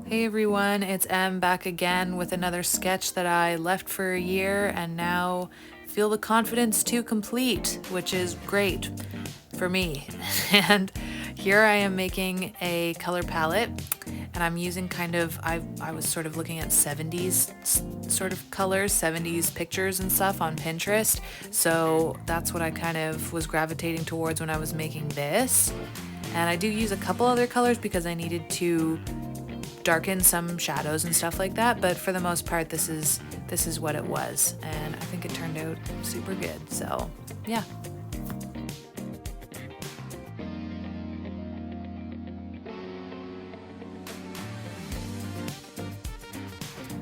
Hey everyone, it's Em back again with another sketch that I left for a year and now feel the confidence to complete, which is great for me. And here I am making a color palette and I'm using I was sort of looking at 70s sort of colors, 70s pictures and stuff on Pinterest. So that's what I kind of was gravitating towards when I was making this. And I do use a couple other colors because I needed to darken some shadows and stuff like that, but for the most part this is what it was, and I think it turned out super good. So yeah.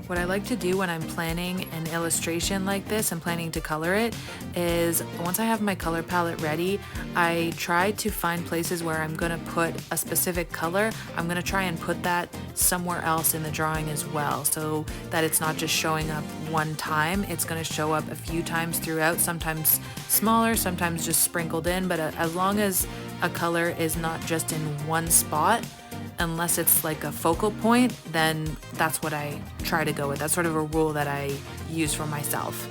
What I like to do when I'm planning an illustration like this and planning to color it is once I have my color palette ready, I try to find places where I'm going to put a specific color. I'm going to try and put that somewhere else in the drawing as well, so that it's not just showing up one time. It's going to show up a few times throughout, sometimes smaller, sometimes just sprinkled in, but as long as a color is not just in one spot, unless it's like a focal point, then that's what I try to go with. That's sort of a rule that I use for myself.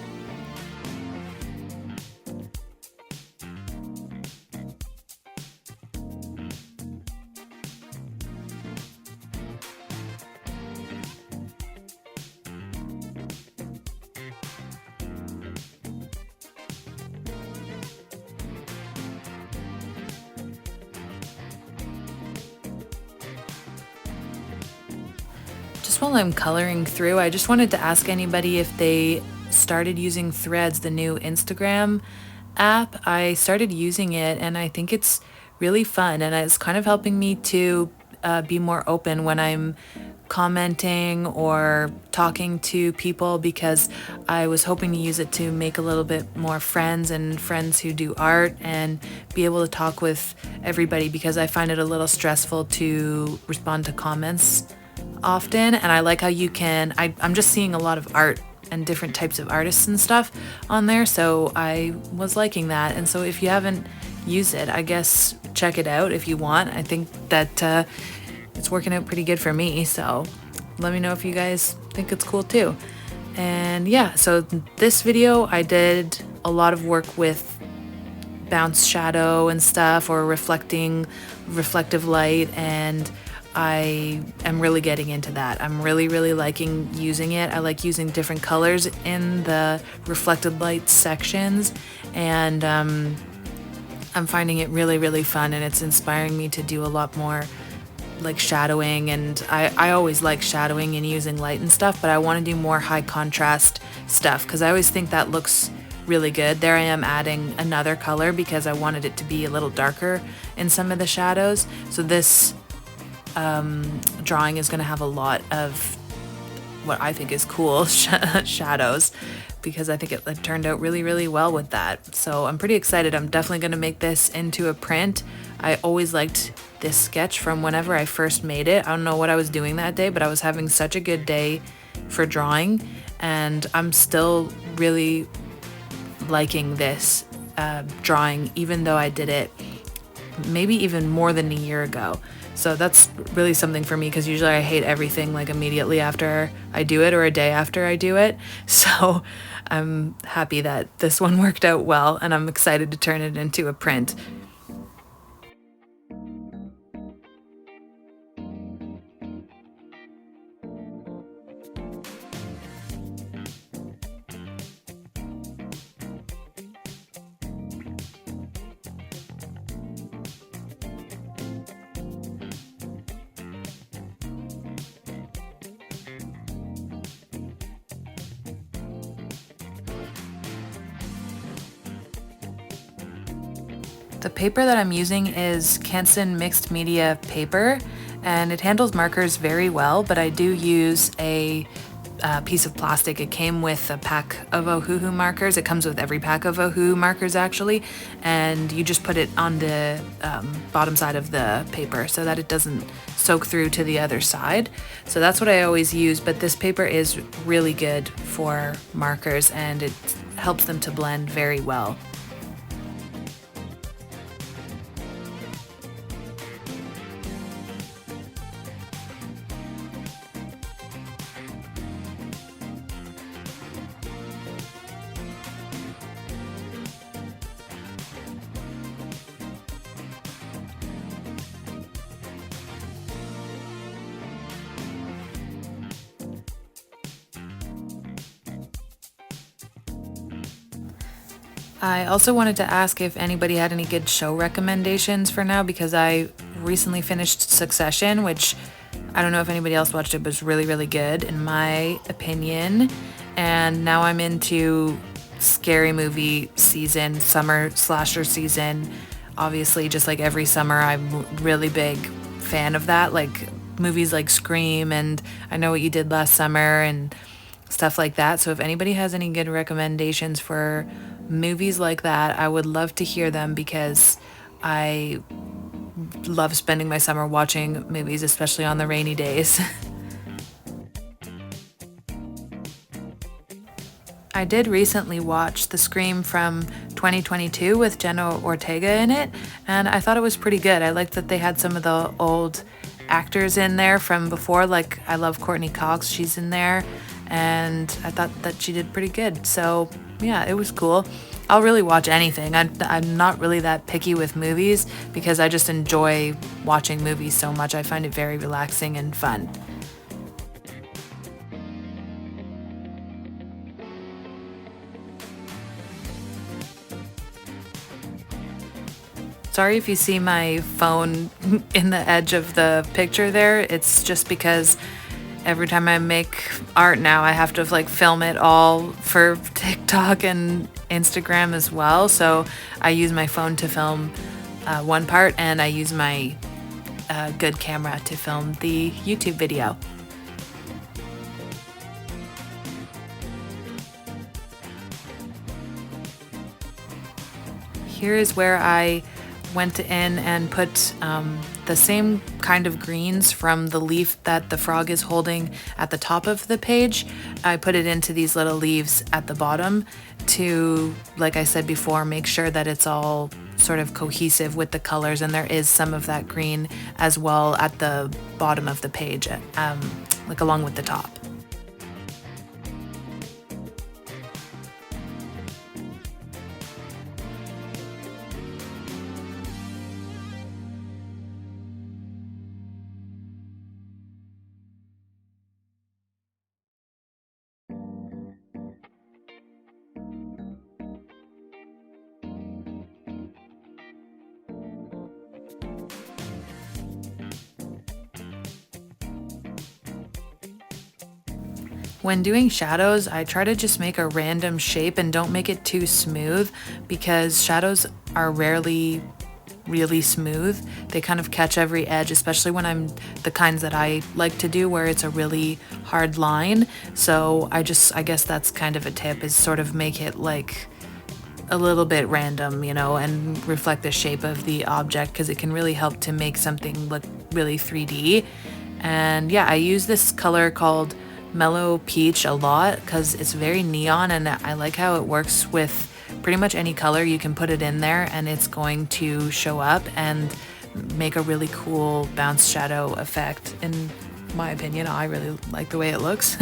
Just while I'm coloring through, I just wanted to ask anybody if they started using Threads, the new Instagram app. I started using it and I think it's really fun, and it's kind of helping me to be more open when I'm commenting or talking to people, because I was hoping to use it to make a little bit more friends and friends who do art and be able to talk with everybody, because I find it a little stressful to respond to comments often. And I like how I'm just seeing a lot of art and different types of artists and stuff on there, so I was liking that. And so if you haven't used it, I guess check it out if you want. I think that it's working out pretty good for me, so let me know if you guys think it's cool too. And yeah, so this video I did a lot of work with bounce shadow and stuff, or reflective light, and I am really getting into that. I'm really liking using it. I like using different colors in the reflected light sections, and I'm finding it really fun, and it's inspiring me to do a lot more like shadowing. And I always like shadowing and using light and stuff, but I want to do more high contrast stuff because I always think that looks really good. There I am adding another color because I wanted it to be a little darker in some of the shadows. So this drawing is going to have a lot of what I think is cool shadows, because I think it turned out really well with that. So I'm pretty excited. I'm definitely going to make this into a print. I always liked this sketch from whenever I first made it. I don't know what I was doing that day, but I was having such a good day for drawing, and I'm still really liking this drawing, even though I did it maybe even more than a year ago. So that's really something for me, because usually I hate everything like immediately after I do it or a day after I do it. So I'm happy that this one worked out well, and I'm excited to turn it into a print. The paper that I'm using is Canson mixed media paper, and it handles markers very well, but I do use a piece of plastic. It came with a pack of Ohuhu markers. It comes with every pack of Ohuhu markers actually, and you just put it on the bottom side of the paper so that it doesn't soak through to the other side. So that's what I always use, but this paper is really good for markers and it helps them to blend very well. I also wanted to ask if anybody had any good show recommendations for now because I recently finished Succession, which I don't know if anybody else watched it, but it's really, really good in my opinion. And now I'm into scary movie season, summer slasher season. Obviously, just like every summer, I'm really big fan of that. Like movies like Scream and I Know What You Did Last Summer and stuff like that. So if anybody has any good recommendations for movies like that, I would love to hear them because I love spending my summer watching movies, especially on the rainy days. I did recently watch The Scream from 2022 with Jenna Ortega in it, and I thought it was pretty good. I liked that they had some of the old actors in there from before, like I love Courtney Cox, she's in there, and I thought that she did pretty good. So, yeah, it was cool. I'll really watch anything. I'm not really that picky with movies because I just enjoy watching movies so much. I find it very relaxing and fun. Sorry if you see my phone in the edge of the picture there. It's just because every time I make art now, I have to like film it all for TikTok and Instagram as well. So I use my phone to film one part, and I use my good camera to film the YouTube video. Here is where I went in and put the same kind of greens from the leaf that the frog is holding at the top of the page. I put it into these little leaves at the bottom to, like I said before, make sure that it's all sort of cohesive with the colors, and there is some of that green as well at the bottom of the page, like along with the top. When doing shadows, I try to just make a random shape and don't make it too smooth because shadows are rarely really smooth. They kind of catch every edge, especially when I'm the kinds that I like to do where it's a really hard line. So I guess that's kind of a tip, is sort of make it like a little bit random, and reflect the shape of the object because it can really help to make something look really 3D. And yeah, I use this color called Mellow Peach a lot because it's very neon, and I like how it works with pretty much any color. You can put it in there and it's going to show up and make a really cool bounce shadow effect. In my opinion, I really like the way it looks.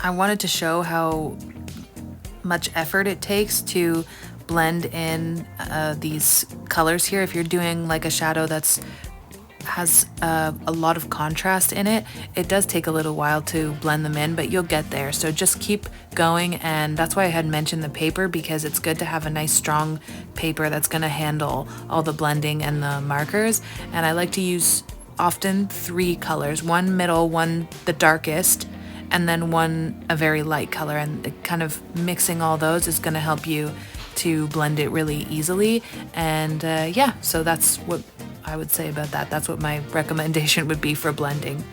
I wanted to show how much effort it takes to blend in these colors here. If you're doing like a shadow that's has a lot of contrast in it, it does take a little while to blend them in, but you'll get there. So just keep going, and that's why I had mentioned the paper, because it's good to have a nice strong paper that's going to handle all the blending and the markers. And I like to use often 3 colors, one middle, one the darkest, and then one a very light color, and kind of mixing all those is going to help you to blend it really easily. And yeah, so that's what I would say about that. That's what my recommendation would be for blending.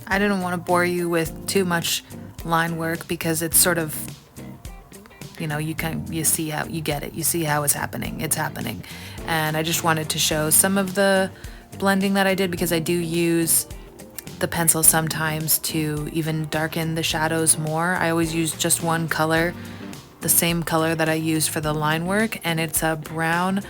I didn't want to bore you with too much line work, because it's sort of, you see how you get it. You see how it's happening. It's happening. And I just wanted to show some of the blending that I did, because I do use the pencil sometimes to even darken the shadows more. I always use just one color, the same color that I used for the line work, and it's a brown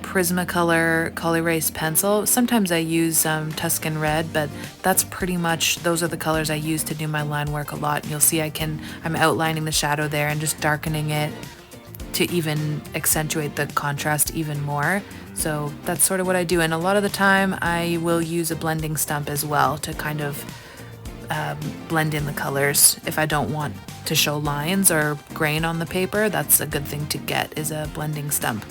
Prismacolor Colorase pencil. Sometimes I use Tuscan Red, but that's pretty much, those are the colors I use to do my line work a lot. And you'll see I'm outlining the shadow there and just darkening it to even accentuate the contrast even more. So that's sort of what I do. And a lot of the time I will use a blending stump as well to kind of blend in the colors. If I don't want to show lines or grain on the paper, that's a good thing to get, is a blending stump.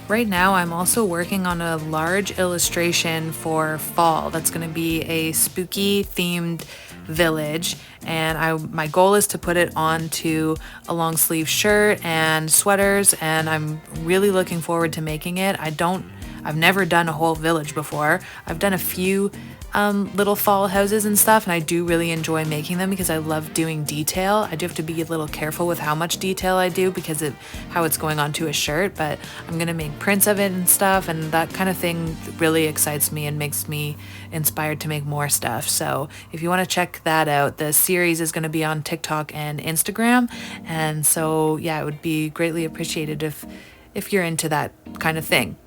Right now, I'm also working on a large illustration for fall. That's going to be a spooky themed village, and my goal is to put it onto a long sleeve shirt and sweaters, and I'm really looking forward to making it. I've never done a whole village before. I've done a few little fall houses and stuff, and I do really enjoy making them because I love doing detail. I do have to be a little careful with how much detail I do because of how it's going onto a shirt, but I'm gonna make prints of it and stuff, and that kind of thing really excites me and makes me inspired to make more stuff. So if you want to check that out, the series is going to be on TikTok and Instagram, and so yeah, it would be greatly appreciated if you're into that kind of thing.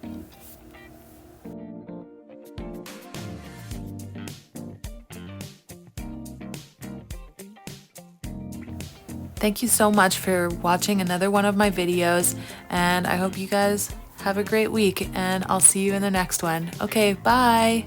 Thank you so much for watching another one of my videos, and I hope you guys have a great week, and I'll see you in the next one. Okay, bye!